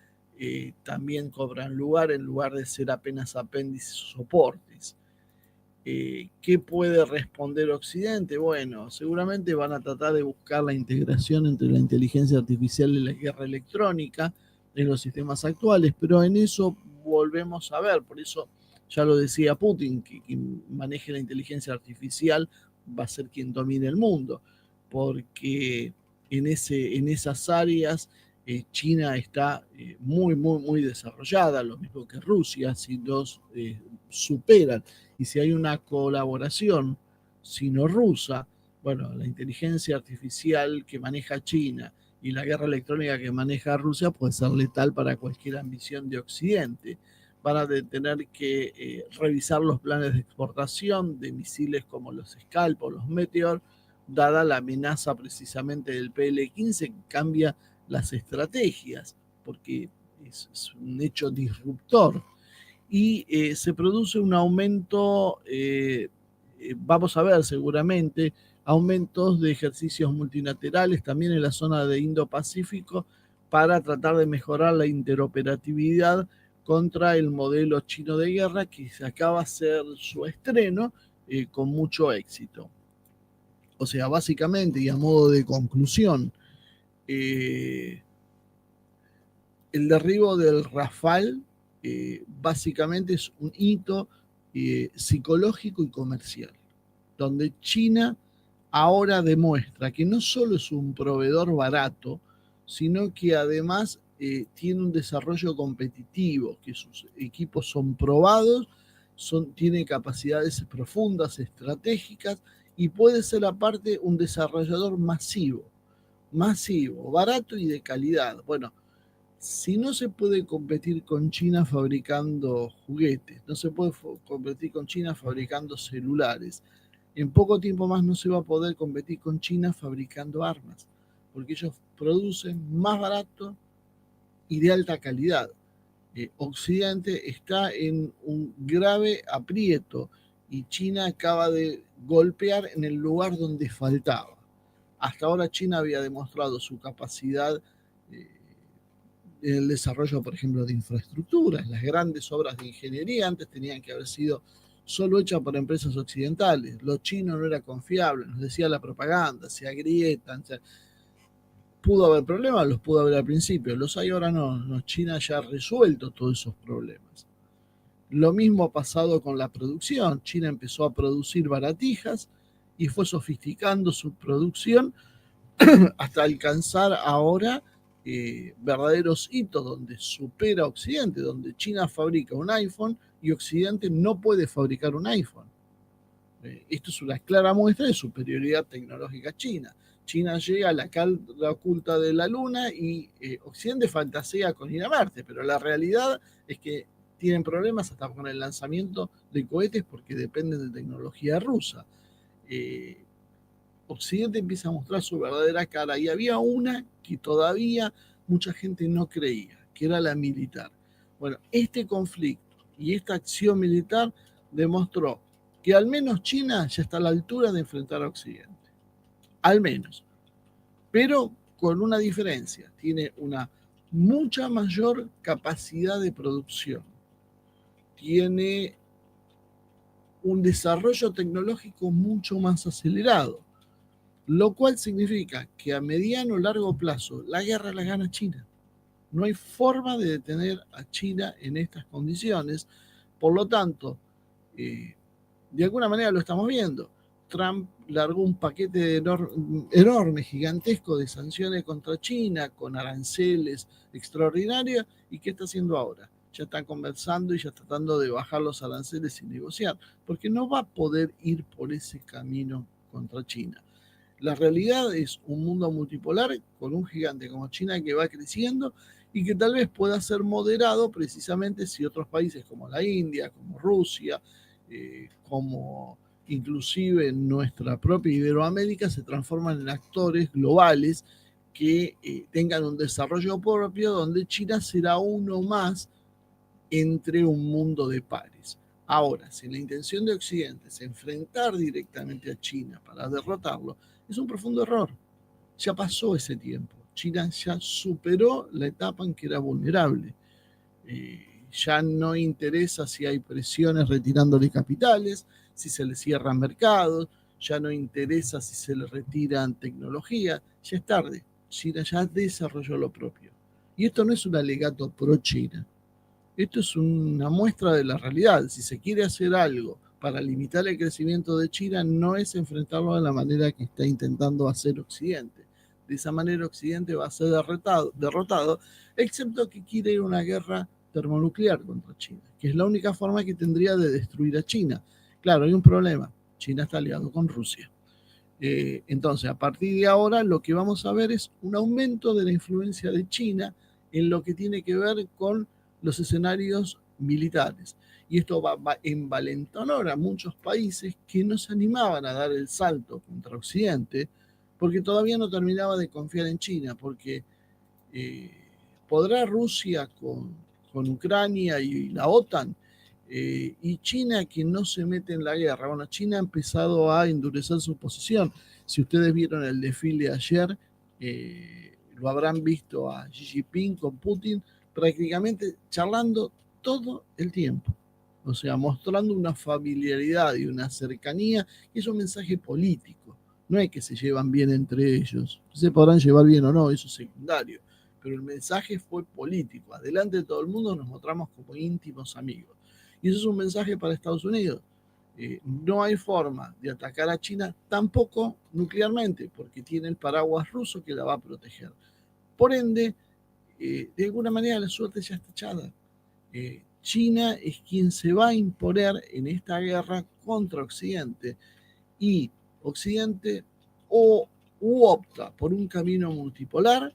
también cobran lugar en lugar de ser apenas apéndices o soportes. ¿Qué puede responder Occidente? Bueno, seguramente van a tratar de buscar la integración entre la inteligencia artificial y la guerra electrónica en los sistemas actuales, pero en eso volvemos a ver, por eso ya lo decía Putin, que quien maneje la inteligencia artificial va a ser quien domine el mundo, porque en esas áreas China está muy desarrollada, lo mismo que Rusia, si los superan. Y si hay una colaboración sino-rusa, bueno, la inteligencia artificial que maneja China y la guerra electrónica que maneja Rusia puede ser letal para cualquier ambición de Occidente. Van a tener que revisar los planes de exportación de misiles como los Scalp o los Meteor, dada la amenaza precisamente del PL-15 que cambia las estrategias, porque es un hecho disruptor. Y se produce un aumento, vamos a ver seguramente, aumentos de ejercicios multilaterales también en la zona de Indo-Pacífico para tratar de mejorar la interoperatividad contra el modelo chino de guerra que se acaba de hacer su estreno con mucho éxito. O sea, básicamente y a modo de conclusión, el derribo del Rafale básicamente es un hito psicológico y comercial, donde China ahora demuestra que no solo es un proveedor barato, sino que además tiene un desarrollo competitivo, que sus equipos son probados, tiene capacidades profundas, estratégicas, y puede ser aparte un desarrollador masivo, barato y de calidad. Bueno, si no se puede competir con China fabricando juguetes, no se puede competir con China fabricando celulares, en poco tiempo más no se va a poder competir con China fabricando armas, porque ellos producen más barato y de alta calidad. Occidente está en un grave aprieto y China acaba de golpear en el lugar donde faltaba. Hasta ahora China había demostrado su capacidad eh, en el desarrollo, por ejemplo, de infraestructuras. Las grandes obras de ingeniería antes tenían que haber sido solo hechas por empresas occidentales. Lo chino no era confiable, nos decía la propaganda, se agrietan. Pudo haber problemas, los pudo haber al principio, los hay ahora no. China ya ha resuelto todos esos problemas. Lo mismo ha pasado con la producción. China empezó a producir baratijas y fue sofisticando su producción hasta alcanzar ahora verdaderos hitos donde supera a Occidente, donde China fabrica un iPhone y Occidente no puede fabricar un iPhone. Esto es una clara muestra de superioridad tecnológica china. China llega a la cara oculta de la Luna y Occidente fantasea con ir a Marte, pero la realidad es que tienen problemas hasta con el lanzamiento de cohetes porque dependen de tecnología rusa. Occidente empieza a mostrar su verdadera cara y había una que todavía mucha gente no creía, que era la militar. Bueno, este conflicto y esta acción militar demostró que al menos China ya está a la altura de enfrentar a Occidente. Al menos. Pero con una diferencia. Tiene una mucha mayor capacidad de producción. Tiene un desarrollo tecnológico mucho más acelerado. Lo cual significa que a mediano o largo plazo la guerra la gana China. No hay forma de detener a China en estas condiciones. Por lo tanto, de alguna manera lo estamos viendo. Trump largó un paquete enorme, gigantesco de sanciones contra China con aranceles extraordinarios. ¿Y qué está haciendo ahora? Ya está conversando y ya está tratando de bajar los aranceles y negociar, porque no va a poder ir por ese camino contra China. La realidad es un mundo multipolar con un gigante como China que va creciendo y que tal vez pueda ser moderado precisamente si otros países como la India, como Rusia, como inclusive nuestra propia Iberoamérica se transforman en actores globales que tengan un desarrollo propio, donde China será uno más entre un mundo de pares. Ahora, si la intención de Occidente es enfrentar directamente a China para derrotarlo, es un profundo error. Ya pasó ese tiempo. China ya superó la etapa en que era vulnerable. Ya no interesa si hay presiones retirándole capitales, si se le cierran mercados, ya no interesa si se le retiran tecnología, ya es tarde. China ya desarrolló lo propio. Y esto no es un alegato pro China, esto es una muestra de la realidad. Si se quiere hacer algo para limitar el crecimiento de China, no es enfrentarlo de la manera que está intentando hacer Occidente. De esa manera Occidente va a ser derrotado, excepto que quiere ir a una guerra termonuclear contra China, que es la única forma que tendría de destruir a China. Claro, hay un problema. China está aliado con Rusia. Entonces, a partir de ahora, lo que vamos a ver es un aumento de la influencia de China en lo que tiene que ver con los escenarios militares. Y esto va a envalentonar a muchos países que no se animaban a dar el salto contra Occidente, porque todavía no terminaba de confiar en China, porque eh, ¿podrá Rusia con Ucrania y la OTAN? Y China, que no se mete en la guerra. Bueno, China ha empezado a endurecer su posición. Si ustedes vieron el desfile ayer, lo habrán visto a Xi Jinping con Putin prácticamente charlando todo el tiempo. O sea, mostrando una familiaridad y una cercanía, y es un mensaje político. No es que se llevan bien entre ellos. Se podrán llevar bien o no, eso es secundario. Pero el mensaje fue político. Adelante de todo el mundo nos mostramos como íntimos amigos. Y eso es un mensaje para Estados Unidos. No hay forma de atacar a China, tampoco nuclearmente, porque tiene el paraguas ruso que la va a proteger. Por ende, de alguna manera la suerte ya está echada. China es quien se va a imponer en esta guerra contra Occidente, y Occidente o opta por un camino multipolar,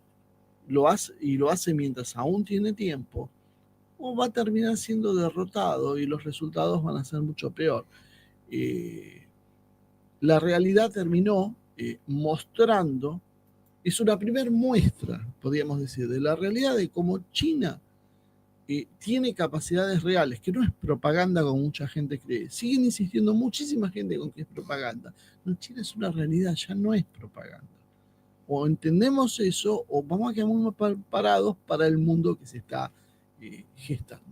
lo hace mientras aún tiene tiempo, o va a terminar siendo derrotado y los resultados van a ser mucho peor. Eh, la realidad terminó mostrando, es una primera muestra, podríamos decir, de la realidad de cómo China tiene capacidades reales, que no es propaganda como mucha gente cree. Siguen insistiendo muchísima gente con que es propaganda. No, China es una realidad, ya no es propaganda. O entendemos eso o vamos a quedar muy parados para el mundo que se está gestando.